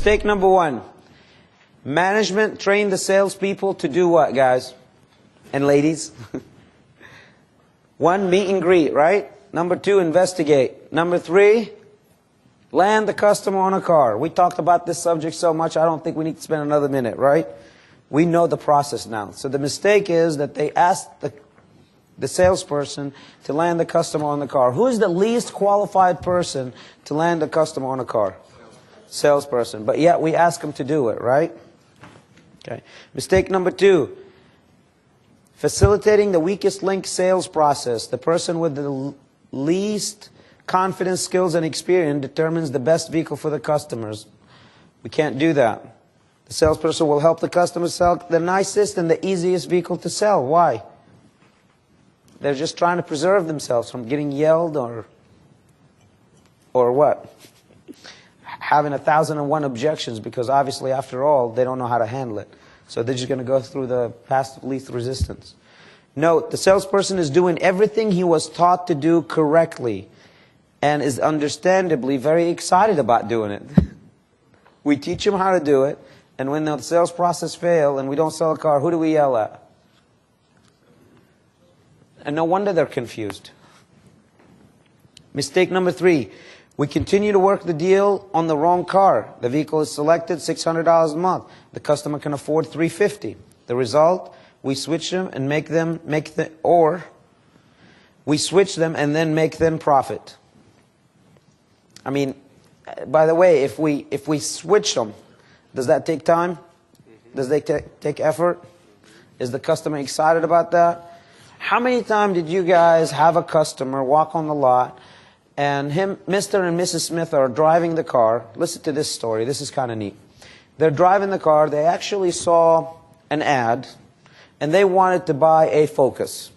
Mistake number one. Management trained the salespeople to do what, guys? And ladies? One, meet and greet, right? Number two, investigate. Number three, land the customer on a car. We talked about this subject so much, I don't think we need to spend another minute, right? We know the process now. So the mistake is that they asked the salesperson to land the customer on the car. Who is the least qualified person to land the customer on a car? Salesperson. But yet we ask them to do it, right? Okay. Mistake number two. Facilitating the weakest link sales process. The person with the least confidence, skills, and experience determines the best vehicle for the customers. We can't do that. The salesperson will help the customer sell the nicest and the easiest vehicle to sell. Why? They're just trying to preserve themselves from getting yelled or what? Having 1,001 objections, because obviously, after all, they don't know how to handle it. So they're just going to go through the path of least resistance. Note, the salesperson is doing everything he was taught to do correctly and is understandably very excited about doing it. We teach him how to do it, and when the sales process fails and we don't sell a car, who do we yell at? And no wonder they're confused. Mistake number three. We continue to work the deal on the wrong car. The vehicle is selected, $600 a month. The customer can afford $350. The result, we switch them and we switch them and then make them profit. I mean, by the way, if we switch them, does that take time? Does that take effort? Is the customer excited about that? How many times did you guys have a customer walk on the lot and Mr. and Mrs. Smith are driving the car? Listen to this story. This is kind of neat. They're driving the car. They actually saw an ad, and they wanted to buy a Focus.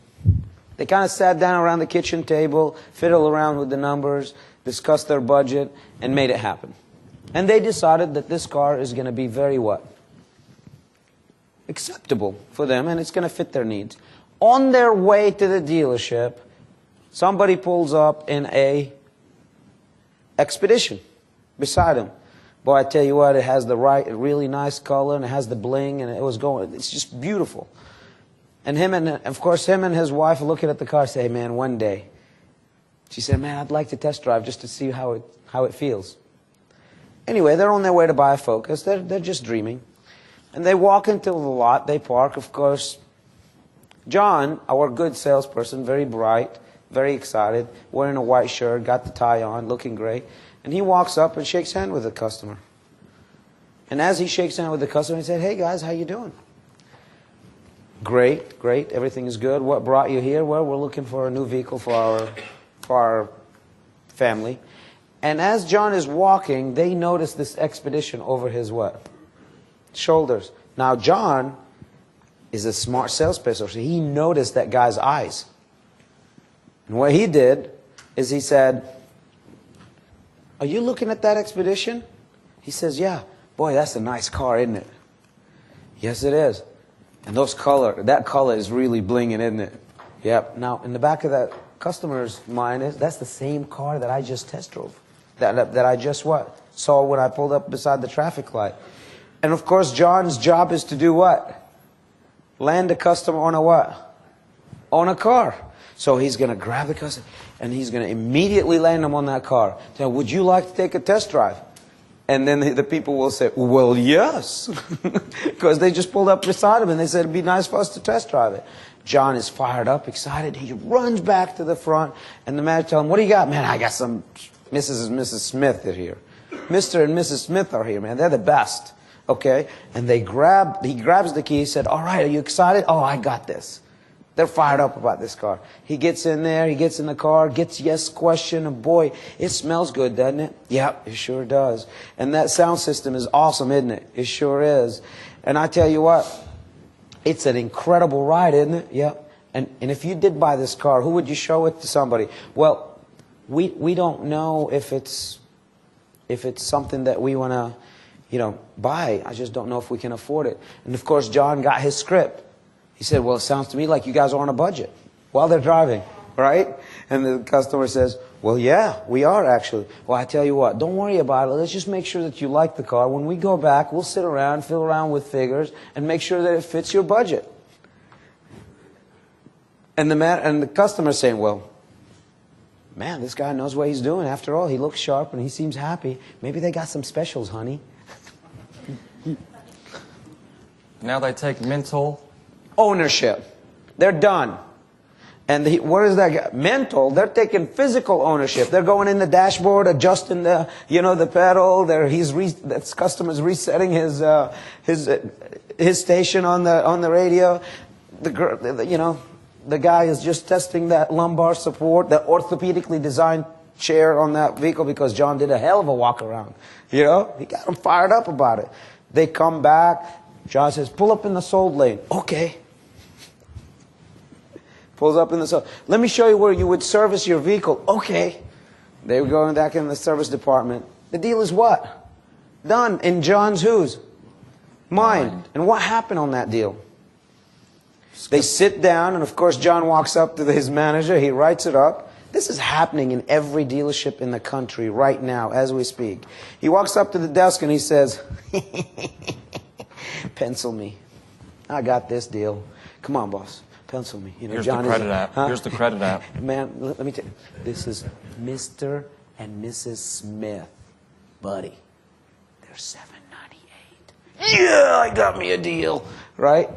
They kind of sat down around the kitchen table, fiddled around with the numbers, discussed their budget, and made it happen. And they decided that this car is going to be very what? Acceptable for them, and it's going to fit their needs. On their way to the dealership, somebody pulls up in a Expedition beside him. Boy, I tell you what, it has the really nice color, and it has the bling, and it's just beautiful. And of course, him and his wife are looking at the car and say, hey, man, one day. She said, man, I'd like to test drive just to see how it feels. Anyway, they're on their way to buy a Focus. They're just dreaming. And they walk into the lot, they park, of course. John, our good salesperson, very bright, very excited, wearing a white shirt, got the tie on, looking great. And he walks up and shakes hands with the customer. And as he shakes hands with the customer, he said, hey guys, how you doing? Great, great, everything is good. What brought you here? Well, we're looking for a new vehicle for our family. And as John is walking, they notice this Expedition over his what? Shoulders. Now John is a smart salesperson, so he noticed that guy's eyes. And what he did is he said, are you looking at that Expedition? He says, yeah. Boy, that's a nice car, isn't it? Yes, it is. And that color is really blinging, isn't it? Yep. Now, in the back of that customer's mind that's the same car that I just test drove. That I just what? Saw when I pulled up beside the traffic light. And of course, John's job is to do what? Land a customer on a what? On a car. So he's going to grab the customer and he's going to immediately land them on that car. Now, would you like to take a test drive? And then the people will say, well, yes. Because they just pulled up beside him and they said it'd be nice for us to test drive it. John is fired up, excited. He runs back to the front and the manager tells him, what do you got? Man, I got some Mrs. and Mrs. Smith are here. Mr. and Mrs. Smith are here, man. They're the best. Okay? And he grabs the key. He said, all right, are you excited? Oh, I got this. They're fired up about this car. He gets in there, he gets in the car, gets yes question, and boy, it smells good, doesn't it? Yep, it sure does. And that sound system is awesome, isn't it? It sure is. And I tell you what, it's an incredible ride, isn't it? Yep. And if you did buy this car, who would you show it to somebody? Well, we don't know if it's something that we want to, buy. I just don't know if we can afford it. And of course, John got his script. He said, well, it sounds to me like you guys are on a budget while they're driving. right? And the customer says, well, yeah, we are actually. Well, I tell you what, don't worry about it. Let's just make sure that you like the car. When we go back, we'll sit around, fiddle around with figures, and make sure that it fits your budget. And the customer's saying, well, man, this guy knows what he's doing. After all, he looks sharp and he seems happy. Maybe they got some specials, honey. Now they take mental ownership. They're done. And what is that? Mental, they're taking physical ownership. They're going in the dashboard, adjusting the, the pedal. This customer's resetting his station on the radio. The guy is just testing that lumbar support, the orthopedically designed chair on that vehicle because John did a hell of a walk around. He got him fired up about it. They come back. John says, pull up in the sold lane. Okay. Pulls up in the sold. Let me show you where you would service your vehicle. Okay. They were going back in the service department. The deal is what? Done in John's whose? Mind. And what happened on that deal? They sit down, and of course John walks up to his manager. He writes it up. This is happening in every dealership in the country right now as we speak. He walks up to the desk and he says, pencil me. I got this deal. Come on, boss. Pencil me. Here's the credit app. Here's the credit app. Man, let me tell you. This is Mr. and Mrs. Smith. Buddy, they're $7.98. Yeah, I got me a deal. Right?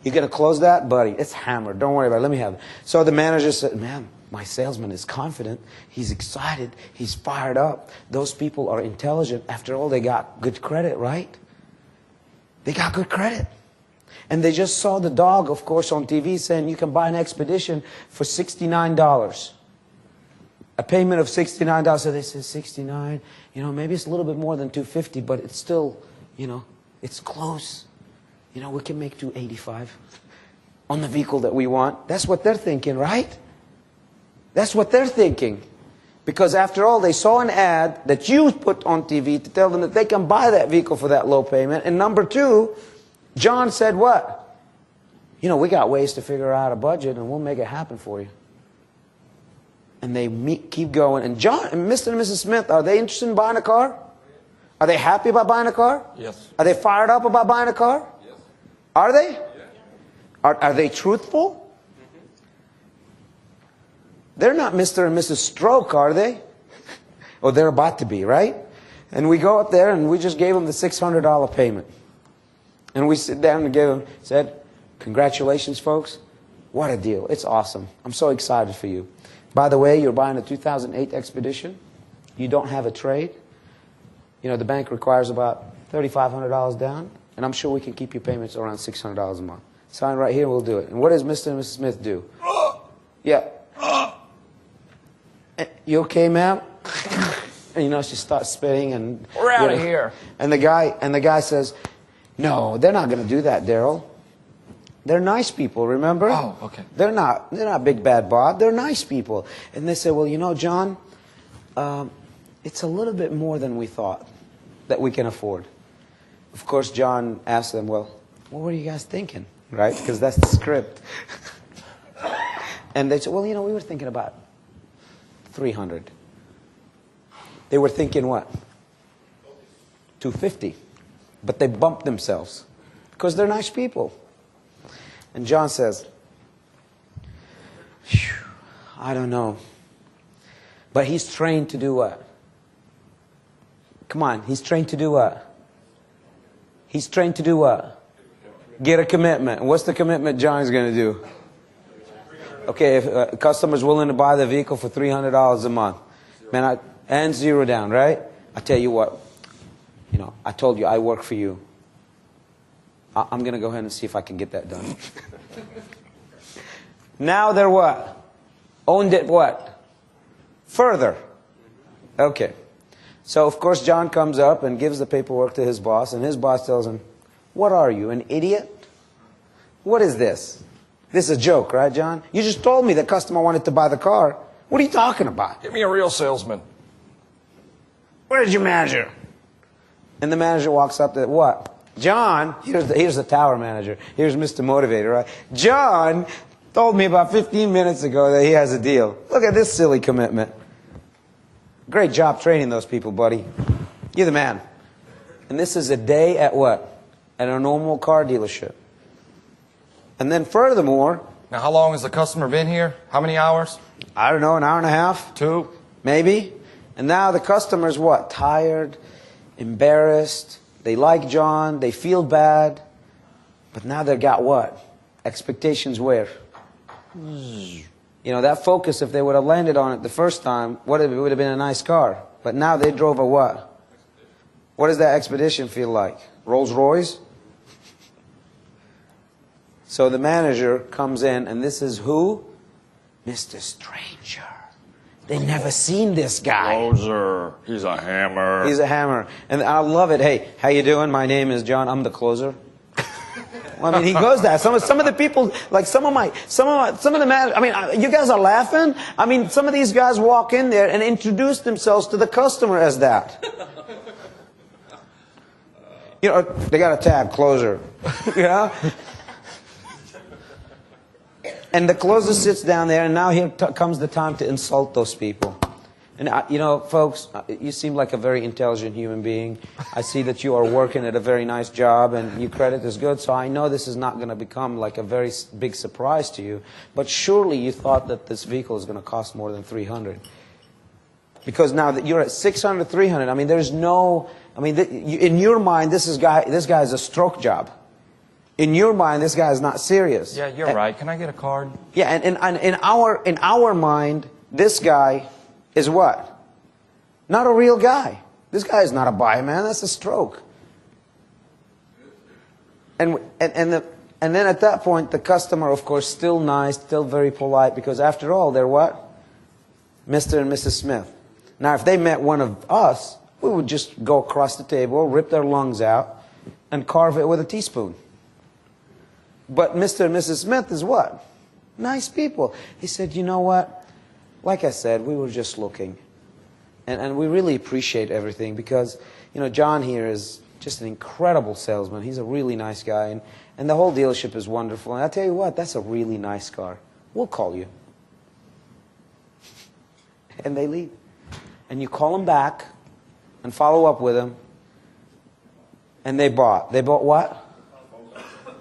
You going to close that? Buddy, it's hammered. Don't worry about it. Let me have it. So the manager said, man, my salesman is confident. He's excited. He's fired up. Those people are intelligent. After all, they got good credit, right? They got good credit. And they just saw the dog, of course, on TV saying you can buy an Expedition for $69. A payment of $69. So they said, 69, maybe it's a little bit more than $250, but it's still, it's close. We can make $285 on the vehicle that we want. That's what they're thinking, right? That's what they're thinking. Because after all, they saw an ad that you put on TV to tell them that they can buy that vehicle for that low payment. And number two, John said what? We got ways to figure out a budget and we'll make it happen for you. And they keep going. And John and Mr. and Mrs. Smith, are they interested in buying a car? Are they happy about buying a car? Yes. Are they fired up about buying a car? Yes. Are they? Yes. Are they truthful? They're not Mr. and Mrs. Stroke, are they? Or they're about to be, right? And we go up there and we just gave them the $600 payment. And we sit down and said, congratulations, folks. What a deal. It's awesome. I'm so excited for you. By the way, you're buying a 2008 Expedition. You don't have a trade. The bank requires about $3,500 down. And I'm sure we can keep your payments around $600 a month. Sign right here, we'll do it. And what does Mr. and Mrs. Smith do? Yeah. You okay, ma'am? And she starts spitting and we're out of here. And the guy says, no, they're not going to do that, Daryl. They're nice people, remember? Oh, okay. They're not big bad Bob. They're nice people. And they say, well, John, it's a little bit more than we thought that we can afford. Of course, John asked them, well, what were you guys thinking? Right? Because that's the script. And they said, well, we were thinking about 300. They were thinking what? 250. But they bumped themselves because they're nice people. And John says, I don't know. But he's trained to do what? Come on, he's trained to do what? He's trained to do what? Get a commitment. What's the commitment John's going to do? Okay, if a customer's willing to buy the vehicle for $300 a month, and zero down, right? I tell you what, I told you I work for you. I'm going to go ahead and see if I can get that done. Now they're what? Owned it what? Further. Okay. So, of course, John comes up and gives the paperwork to his boss, and his boss tells him, what are you, an idiot? What is this? This is a joke, right, John? You just told me the customer wanted to buy the car. What are you talking about? Get me a real salesman. Where's your manager? And the manager walks up to, what? John, here's the tower manager. Here's Mr. Motivator, right? John, told me about 15 minutes ago that he has a deal. Look at this silly commitment. Great job training those people, buddy. You're the man. And this is a day at what? At a normal car dealership. And then furthermore, Now, how long has the customer been here? How many hours? I don't know, an hour and a half, 2? maybe. And now the customer's what? Tired, embarrassed. They like John. They feel bad. But now they've got what? Expectations where? You know, that Focus, if they would have landed on it the first time, it would have been a nice car. But now they drove a what? What does that Expedition feel like? Rolls Royce? So the manager comes in, and this is who? Mr. Stranger. They've never seen this guy. Closer. He's a hammer. He's a hammer. And I love it. Hey, how you doing? My name is John. I'm the closer. Well, I mean, he goes that. Some of the people, like some of the man. I mean, you guys are laughing. I mean, some of these guys walk in there and introduce themselves to the customer as that. You know, they got a tab, closer. Yeah. And the closer sits down there, and now here comes the time to insult those people. And, you know, folks, you seem like a very intelligent human being. I see that you are working at a very nice job, and your credit is good, so I know this is not going to become like a very big surprise to you. But surely you thought that this vehicle is going to cost more than $300. Because now that you're at $600, $300, I mean, there's no... I mean, in your mind, this guy is a stroke job. In your mind, this guy is not serious. Yeah, you're right. Can I get a card? Yeah, and in our mind, this guy is what? Not a real guy. This guy is not a buy man. That's a stroke. And then at that point, the customer, of course, still nice, still very polite, because after all, they're what? Mr. and Mrs. Smith. Now, if they met one of us, we would just go across the table, rip their lungs out, and carve it with a teaspoon. But Mr. and Mrs. Smith is what? Nice people. He said, you know what? Like I said, we were just looking. And we really appreciate everything because, you know, John here is just an incredible salesman. He's a really nice guy. And the whole dealership is wonderful. And I tell you what, that's a really nice car. We'll call you. And they leave. And you call them back and follow up with them. And they bought. They bought what?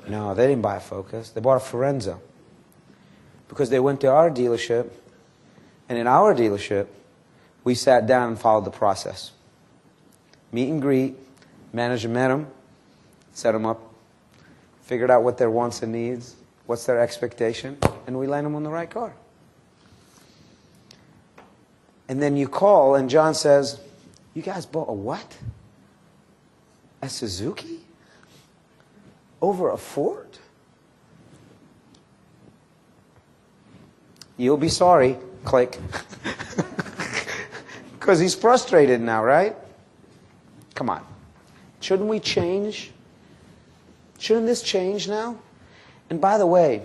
No, they didn't buy a Focus. They bought a Forenza. Because they went to our dealership, and in our dealership, we sat down and followed the process. Meet and greet, manager met them, set them up, figured out what their wants and needs, what's their expectation, and we land them on the right car. And then you call, and John says, you guys bought a what? A Suzuki? Over a Ford? You'll be sorry. Click. Because he's frustrated now, right? Come on. Shouldn't we change? Shouldn't this change now? And by the way,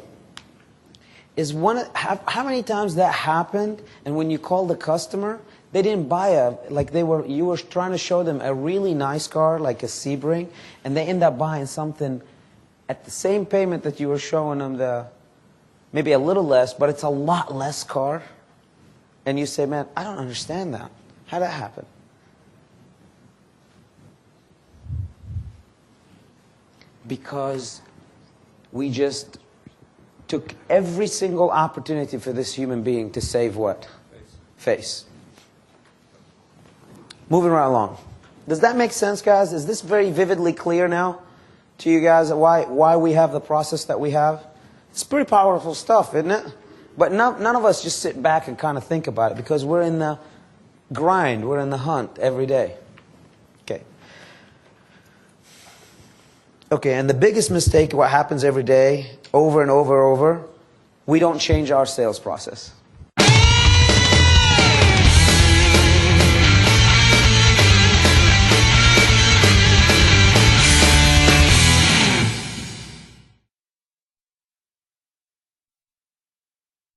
how many times that happened, and when you called the customer, they didn't buy you were trying to show them a really nice car, like a Sebring, and they end up buying something at the same payment that you were showing them, maybe a little less, but it's a lot less car. And you say, man, I don't understand that. How'd that happen? Because we just took every single opportunity for this human being to save what? Face. Moving right along. Does that make sense, guys? Is this very vividly clear now to you guys why we have the process that we have? It's pretty powerful stuff, isn't it? But none of us just sit back and kind of think about it because we're in the grind, we're in the hunt every day. Okay, and the biggest mistake, what happens every day, over and over, we don't change our sales process.